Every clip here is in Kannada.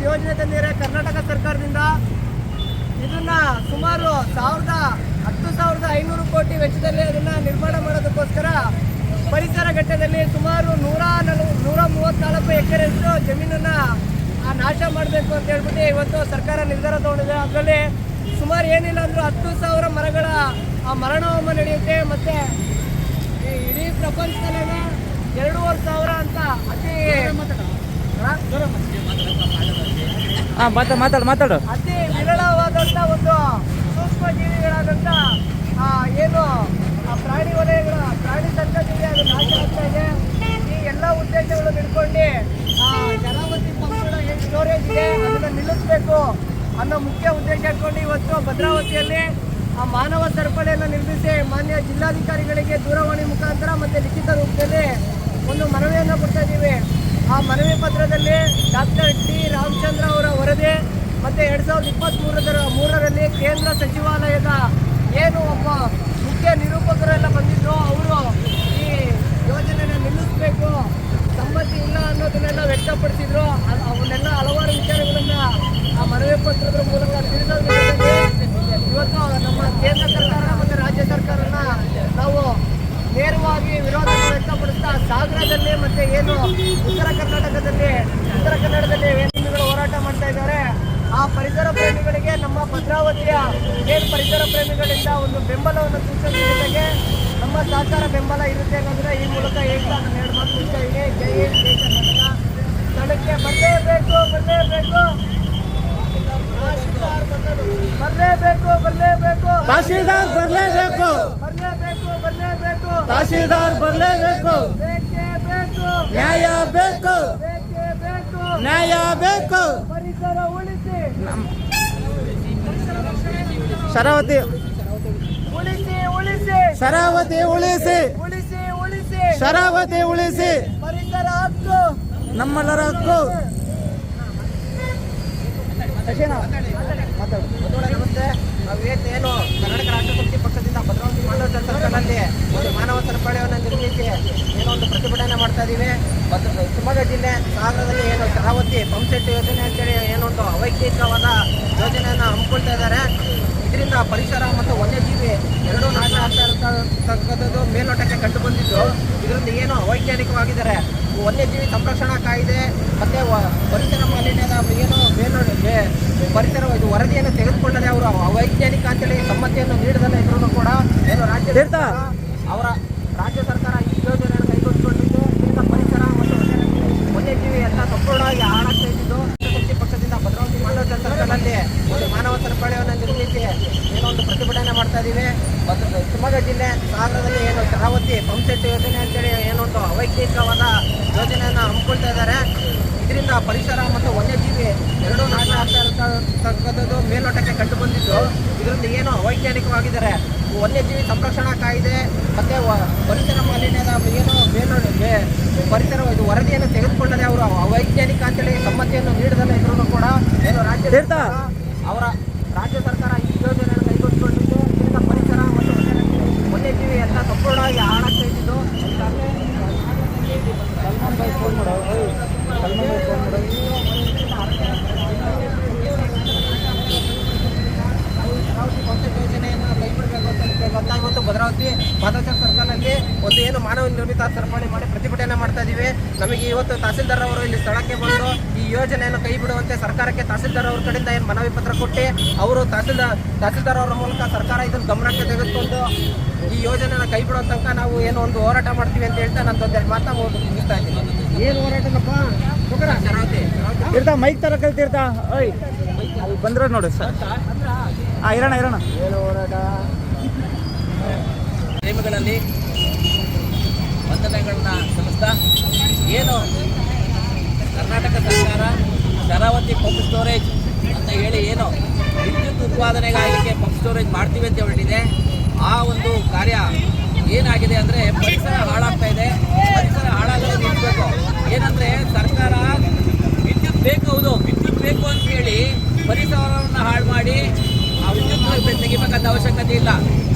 ಒಂದು ಯೋಜನೆ ತಂದಿದ್ದಾರೆ ಕರ್ನಾಟಕ ಸರ್ಕಾರದಿಂದ. ಇದನ್ನ ಸುಮಾರು 10,500 ಕೋಟಿ ವೆಚ್ಚದಲ್ಲಿ ಅದನ್ನ ನಿರ್ಮಾಣ ಮಾಡೋದಕ್ಕೋಸ್ಕರ ಪರಿಸರ ಘಟ್ಟದಲ್ಲಿ ಸುಮಾರು 134 ಎಕರೆಯಷ್ಟು ಜಮೀನನ್ನ ನಾಶ ಮಾಡಬೇಕು ಅಂತ ಹೇಳ್ಬಿಟ್ಟು ಇವತ್ತು ಸರ್ಕಾರ ನಿರ್ಧಾರ ತಗೊಂಡಿದೆ. ಅದರಲ್ಲಿ ಸುಮಾರು ಏನಿಲ್ಲ ಅಂದ್ರೂ 10,000 ಮರಗಳ ಮರಣೋಮ ನಡೆಯುತ್ತೆ. ಮತ್ತೆ ಇಡೀ ಪ್ರಪಂಚದಲ್ಲೇ 2,500 ಅಂತ ಅತಿ ಮಾತಾಡು ಅತಿ ವಿರಳವಾದಂಥ ಒಂದು ಸೂಕ್ಷ್ಮ ಜೀವಿಗಳಾದಂಥ ಏನು ಪ್ರಾಣಿ ವಲಯಗಳ ಪ್ರಾಣಿ ಸಂತತಿಗೆ ಅದು ನಾಶ ಆಗ್ತಾ ಇದೆ. ಈ ಎಲ್ಲ ಉದ್ದೇಶಗಳನ್ನು ಇಟ್ಕೊಂಡು ಶರಾವತಿ ಪಂಪ್ಗಳ ಏನು ಸ್ಟೋರೇಜ್ ಇದೆ ಅದನ್ನು ನಿಲ್ಲಿಸಬೇಕು ಅನ್ನೋ ಮುಖ್ಯ ಉದ್ದೇಶ ಇಟ್ಕೊಂಡು ಇವತ್ತು ಭದ್ರಾವತಿಯಲ್ಲಿ ಮಾನವ ಸರಪಳಿಯನ್ನು ನಿರ್ಮಿಸಿ ಮಾನ್ಯ ಜಿಲ್ಲಾಧಿಕಾರಿಗಳಿಗೆ ದೂರವಾಣಿ ಮುಖಾಂತರ ಮತ್ತು ಲಿಖಿತ ರೂಪದಲ್ಲಿ ಒಂದು ಮನವಿಯನ್ನು ಕೊಡ್ತಾ ಇದ್ದೀವಿ. ಆ ಮನವಿ ಪತ್ರದಲ್ಲಿ ಡಾಕ್ಟರ್ ಟಿ ರಾಮಚಂದ್ರ ಅವರ ವರದಿ ಮತ್ತು 2023ರಲ್ಲಿ ಕೇಂದ್ರ ಸಚಿವಾಲಯದ ಏನು ಒಬ್ಬ ಮುಖ್ಯ ನಿರೂಪಕರೆಲ್ಲ ಬಂದಿದ್ರು, ಅವರು ಈ ಯೋಜನೆಯನ್ನು ನಿಲ್ಲಿಸಬೇಕು, ಸಮ್ಮತಿ ಇಲ್ಲ ಅನ್ನೋದನ್ನೆಲ್ಲ ವ್ಯಕ್ತಪಡಿಸಿದ್ರು. ಅವನ್ನೆಲ್ಲ ಹಲವಾರು ವಿಚಾರಗಳನ್ನು ಆ ಮನವಿ ಪತ್ರದ ಮೂಲಕ ತಿಳಿಸೋದ್ರಲ್ಲಿ ಇವತ್ತು ನಮ್ಮ ಕೇಂದ್ರ ಸರ್ಕಾರ ಮತ್ತು ರಾಜ್ಯ ಸರ್ಕಾರನ ನಾವು ನೇರವಾಗಿ ವಿರೋಧವನ್ನು ವ್ಯಕ್ತಪಡಿಸ್ತಾ ಸಾಗರದಲ್ಲಿ ಮತ್ತು ಏನು ಉತ್ತರ ಕನ್ನಡದಲ್ಲಿ ಏನು ಹೋರಾಟ ಮಾಡ್ತಾ ಇದ್ದಾರೆ ಆ ಪರಿಸರ ಪ್ರೇಮಿಗಳಿಗೆ ನಮ್ಮ ಭದ್ರಾವತಿಯ ಏನು ಪರಿಸರ ಪ್ರೇಮಿಗಳಿಂದ ಒಂದು ಬೆಂಬಲವನ್ನು ಸೂಚಿಸುವ ಜೊತೆಗೆ ನಮ್ಮ ಸಹಕಾರ ಬೆಂಬಲ ಇರುತ್ತೆ ಅನ್ನೋದನ್ನ ಈ ಮೂಲಕ ಹೇಳ್ತಾ ನಾನು 2 ಮಾತು ಮುಗಿಸ್ತಾ ಇದ್ದೀನಿ. ಜೈ ಹಿಂದ್, ಜೈ ಕರ್ನಾಟಕ. ಸ್ಥಳಕ್ಕೆ ಬರಲೇಬೇಕು ತಹಶೀಲ್ದಾರ್ ಬರಲೇಬೇಕು. ನ್ಯಾಯ ಬೇಕು. ಪರಿಸರ ಉಳಿಸಿ, ಶರಾವತಿ ಉಳಿಸಿ. ಪರಿಸರ ಹಕ್ಕು ನಮ್ಮೆಲ್ಲರ ಹಕ್ಕು. ನಮಸ್ತೆ. ನಾವೇನು ಕರ್ನಾಟಕ ರಾಷ್ಟ್ರ ಸಮಿತಿ ಪಕ್ಷದಿಂದ ಭದ್ರಾವತಿ ಮಂಡಲ ಸರ್ಕಲ್ನಲ್ಲಿ ಒಂದು ಮಾನವ ಸರಪಳಿಯನ್ನು ನಿರ್ಮಿಸಿ ಏನೋ ಒಂದು ಪ್ರತಿಭಟನೆ ಮಾಡ್ತಾ ಇದ್ದೀವಿ. ಶಿವಮೊಗ್ಗ ಜಿಲ್ಲೆ ಸಾಗರದಲ್ಲಿ ಏನು ಶರಾವತಿ ಪಂಪ್ ಸೆಟ್ ಯೋಜನೆ ಅಂತೇಳಿ ಏನೊಂದು ಅವೈಜ್ಞಾನಿಕವಾದ ಯೋಜನೆಯನ್ನು ಹಮ್ಮಿಕೊಳ್ತಾ ಇದ್ದಾರೆ. ಇದರಿಂದ ಪರಿಸರ ಮತ್ತು ವನ್ಯಜೀವಿ ಎರಡೂ ನಾಶ ಆಗ್ತಾ ಇರತಕ್ಕಂಥದ್ದು ಮೇಲ್ನೋಟಕ್ಕೆ ಕಂಡು ಬಂದಿದ್ದು. ಇದರಿಂದ ಏನು ಅವೈಜ್ಞಾನಿಕವಾಗಿದ್ದಾರೆ. ವನ್ಯಜೀವಿ ಸಂರಕ್ಷಣಾ ಕಾಯ್ದೆ ಮತ್ತು ಪರಿಸರ ಮಾಲಿನ್ಯದ ಏನು ಪರಿಸರ ಇದು ವರದಿಯನ್ನು ತೆಗೆದುಕೊಳ್ಳದೆ ಅವರು ಅವೈಜ್ಞಾನಿಕ ಅಂತೇಳಿ ಸಮ್ಮತಿಯನ್ನು ನೀಡದಲ್ಲ ಇದ್ರೂ ಕೂಡ ಏನು ರಾಜ್ಯ ಸರ್ಕಾರ ಈ ಯೋಜನೆಯನ್ನು ಕೈಗೊಳ್ಳಿಕೊಂಡಿದ್ದು ಇದರಿಂದ ಪರಿಸರ ಮತ್ತು ವನ್ಯಜೀವಿ ಎಲ್ಲ ಸಂಪೂರ್ಣವಾಗಿ ಹಾಳಾಗ್ತಾ ಇದ್ದು ಸಮಿತಿ ಪಕ್ಷದಿಂದ ಭದ್ರಾವತಿ ಮಂಡಲ ಸರ್ಕಲ್ನಲ್ಲಿ ಒಂದು ಮಾನವ ಸರಪಳಿಯನ್ನು ನಿರ್ಮಿಸಿ ಏನೋ ಒಂದು ಪ್ರತಿಭಟನೆ ಮಾಡ್ತಾ ಇದ್ದೀವಿ. ಶಿವಮೊಗ್ಗ ಜಿಲ್ಲೆ ಸಾಗರದಲ್ಲಿ ಏನು ಶರಾವತಿ ಪಂಪ್ ಸೆಟ್ ಯೋಜನೆ ಅಂತೇಳಿ ಏನೊಂದು ಅವೈಜ್ಞಾನಿಕವಾದ ಯೋಜನೆಯನ್ನು ಹಮ್ಮಿಕೊಳ್ತಾ ಇದ್ದಾರೆ. ಇದರಿಂದ ಪರಿಸರ ಮತ್ತು ವನ್ಯಜೀವಿ ಎರಡೂ ನಾಶ ಆಗ್ತಾ ಇರತಕ್ಕಂಥದ್ದು ಮೇಲ್ನೋಟಕ್ಕೆ ಕಂಡು ಬಂದಿದ್ದು. ಇದರಿಂದ ಏನು ಅವೈಜ್ಞಾನಿಕವಾಗಿದ್ದಾರೆ. ವನ್ಯಜೀವಿ ಸಂರಕ್ಷಣಾ ಕಾಯ್ದೆ ಮತ್ತು ಪರಿಸರ ಮಾಲಿನ್ಯದ ಏನು ಪರಿಸರ ಇದು ವರದಿಯನ್ನು ತೆಗೆದುಕೊಳ್ಳದೆ ಅವರು ಅವೈಜ್ಞಾನಿಕ ಅಂತೇಳಿ ಸಮ್ಮತಿಯನ್ನು ನೀಡದಲ್ಲ ಇದ್ರೂ ಕೂಡ ಏನು ರಾಜ್ಯ ಸರ್ಕಾರ ಈ ಯೋಜನೆಯನ್ನು ಕೈಗೊಳ್ಳಿಕೊಂಡಿದ್ದು ಇದರಿಂದ ಪರಿಸರ ಮತ್ತು ವನ್ಯಜೀವಿ ಎಲ್ಲ ಸಂಪೂರ್ಣವಾಗಿ ಹಾಳಾಗ್ತಾ ಇದ್ದು. ಯೋಜನೆಯನ್ನು ಕೈಬಿಡಬೇಕು ಅಂತ ಇವತ್ತು ಭದ್ರಾವತಿ ಮಾದಾಚಾರ ಸರ್ಕಲ್ನಲ್ಲಿ ಒಂದು ಏನು ಮಾನವ ನಿರ್ಮಿತ ಸರಪಳಿ ಮಾಡಿ ಪ್ರತಿಭಟನೆ ಮಾಡ್ತಾ ಇದ್ದೀವಿ. ನಮಗೆ ಇವತ್ತು ತಹಸೀಲ್ದಾರ್ ಅವರು ಇಲ್ಲಿ ಸ್ಥಳಕ್ಕೆ ಬಂದು ಈ ಯೋಜನೆಯನ್ನು ಕೈ ಬಿಡುವಂತೆ ಸರ್ಕಾರಕ್ಕೆ ತಹಸೀಲ್ದಾರ್ ಅವ್ರ ಕಡೆಯಿಂದ ಏನು ಮನವಿ ಪತ್ರ ಕೊಟ್ಟು ಅವರು ತಹಸೀಲ್ದಾರ್ ಅವರ ಮೂಲಕ ಸರ್ಕಾರ ಇದನ್ನು ಗಮನಕ್ಕೆ ತೆಗೆದುಕೊಂಡು ಈ ಯೋಜನೆಯನ್ನು ಕೈ ಬಿಡೋ ತನಕ ನಾವು ಏನು ಒಂದು ಹೋರಾಟ ಮಾಡ್ತೀವಿ ಅಂತ ಹೇಳ್ತಾ ನಾನು ಒಂದೆರಡು ಮಾತಾ ಮುಗಿಸ್ತಾ ಇದ್ದೀನಿ. ಏನು ಹೋರಾಟನಪ್ಪ ಇರ್ತಾ ಮೈಕ್ ತರ ಕಲ್ತಿರ್ತಾ ಅಲ್ಲಿ ಬಂದ್ರ ನೋಡಿ ಸರ್. ಇರೋಣ ಏನು ಹೋರಾಟ ಪ್ರೇಮಿಗಳಲ್ಲಿ ವಂದನೆಗಳನ್ನ ಸಲ್ಲಿಸ್ತಾ ಏನು ಕರ್ನಾಟಕ ಸರ್ಕಾರ ಶರಾವತಿ ಪಂಪ್ ಸ್ಟೋರೇಜ್ ಅಂತ ಹೇಳಿ ಏನು ವಿದ್ಯುತ್ ಉತ್ಪಾದನೆಗಾಗಿ ಪಂಪ್ ಸ್ಟೋರೇಜ್ ಮಾಡ್ತೀವಿ ಅಂತ ಹೊರಟಿದೆ. ಆ ಒಂದು ಕಾರ್ಯ ಏನಾಗಿದೆ ಅಂದರೆ ಪರಿಸರ ಹಾಳಾಗ್ತಾ ಇದೆ. ಪರಿಸರ ಹಾಳಾಗೋದು ನಿಲ್ಲಿಸಬೇಕು. ಏನಂದರೆ ಸರ್ಕಾರ ವಿದ್ಯುತ್ ಬೇಕು, ಹೌದು ವಿದ್ಯುತ್ ಬೇಕು ಅಂತ ಹೇಳಿ ಪರಿಸರವನ್ನು ಹಾಳು ಮಾಡಿ ಆ ವಿದ್ಯುತ್ ತೆಗಿಬೇಕಂತ ಅವಶ್ಯಕತೆ ಇಲ್ಲ.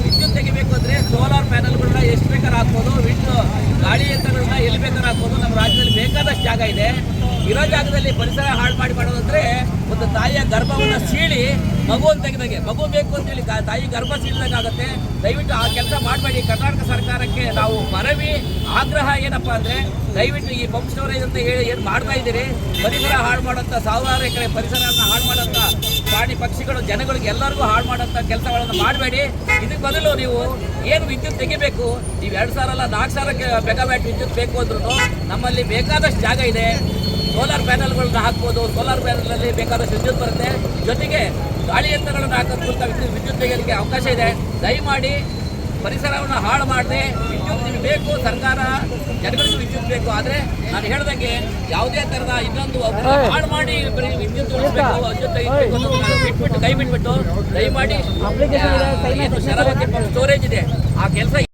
ವಿದ್ಯುತ್ ತೆಗಿಬೇಕು ಅಂದರೆ ಸೋಲಾರ್ ಪ್ಯಾನಲ್ಗಳನ್ನ ಎಷ್ಟು ಬೇಕಾದ್ರೂ ಹಾಕ್ಬೋದು, ಗಾಳಿ ಯಂತ್ರಗಳನ್ನ ಎಲ್ಲಿ ಬೇಕಾದ್ರೂ ಹಾಕ್ಬೋದು. ನಮ್ಮ ರಾಜ್ಯದಲ್ಲಿ ಬೇಕಾದಷ್ಟು ಜಾಗ ಇದೆ. ಇರೋ ಜಾಗದಲ್ಲಿ ಪರಿಸರ ಹಾಳು ಮಾಡೋದಂದರೆ ಒಂದು ತಾಯಿಯ ಗರ್ಭವನ್ನು ಸೀಳಿ ಮಗುವನ್ನು ತೆಗೆದಾಗೆ ಮಗು ಬೇಕು ಅಂತೇಳಿ ತಾಯಿ ಗರ್ಭ ಸೀಳಿದಾಗುತ್ತೆ. ದಯವಿಟ್ಟು ಆ ಕೆಲಸ ಮಾಡಬೇಡಿ. ಕರ್ನಾಟಕ ಸರ್ಕಾರಕ್ಕೆ ನಾವು ಮನವಿ ಆಗ್ರಹ ಏನಪ್ಪ ಅಂದರೆ, ದಯವಿಟ್ಟು ಈ ಪಂಪ್ ಸ್ಟೋರೇಜ್ ಅಂತ ಹೇಳಿ ಏನು ಮಾಡ್ತಾ ಇದ್ದೀರಿ, ಪರಿಸರ ಹಾಳು ಮಾಡೋಂಥ ಸಾವಿರಾರು ಎಕರೆ ಪರಿಸರವನ್ನು ಹಾಳು ಮಾಡೋಂಥ ಪ್ರಾಣಿ ಪಕ್ಷಿಗಳು ಜನಗಳಿಗೆ ಎಲ್ಲರಿಗೂ ಹಾಳು ಮಾಡೋಂಥ ಕೆಲಸಗಳನ್ನು ಮಾಡಬೇಡಿ. ಇದಕ್ಕೆ ಬದಲು ನೀವು ಏನು ವಿದ್ಯುತ್ ತೆಗಿಬೇಕು, ನೀವು 2,000 ಅಲ್ಲ 4,000 ಮೆಗಾವ್ಯಾಟ್ ವಿದ್ಯುತ್ ಬೇಕು ಅಂದ್ರೂ ನಮ್ಮಲ್ಲಿ ಬೇಕಾದಷ್ಟು ಜಾಗ ಇದೆ. ಸೋಲಾರ್ ಪ್ಯಾನಲ್ಗಳನ್ನ ಹಾಕ್ಬೋದು. ಸೋಲಾರ್ ಪ್ಯಾನಲಲ್ಲಿ ಬೇಕಾದಷ್ಟು ವಿದ್ಯುತ್ ಬರುತ್ತೆ. ಜೊತೆಗೆ ಗಾಳಿ ಯಂತ್ರಗಳನ್ನು ಹಾಕೋದ್ರಿಂದ ವಿದ್ಯುತ್ ತೆಗೆಯೋದಕ್ಕೆ ಅವಕಾಶ ಇದೆ. ದಯಮಾಡಿ ಪರಿಸರವನ್ನು ಹಾಳು ಮಾಡದೆ ವಿದ್ಯುತ್ ನಿಮಗೆ ಬೇಕು. ಸರ್ಕಾರ ಜನಗಳಿಗೂ ವಿದ್ಯುತ್ ಬೇಕು. ಆದರೆ ನಾನು ಹೇಳ್ದಂಗೆ ಯಾವುದೇ ಥರದ ಇನ್ನೊಂದು ಹಾಳು ಮಾಡಿ ವಿದ್ಯುತ್ ಉಳಿಸಬೇಕು, ವಿದ್ಯುತ್ ತೆಗಿಬೇಕು ಬಿಟ್ಬಿಟ್ಟು ಕೈ ಬಿಟ್ಬಿಟ್ಟು ದಯಮಾಡಿ ಏನು ಶರಾವತಿ ಸ್ಟೋರೇಜ್ ಇದೆ ಆ ಕೆಲಸ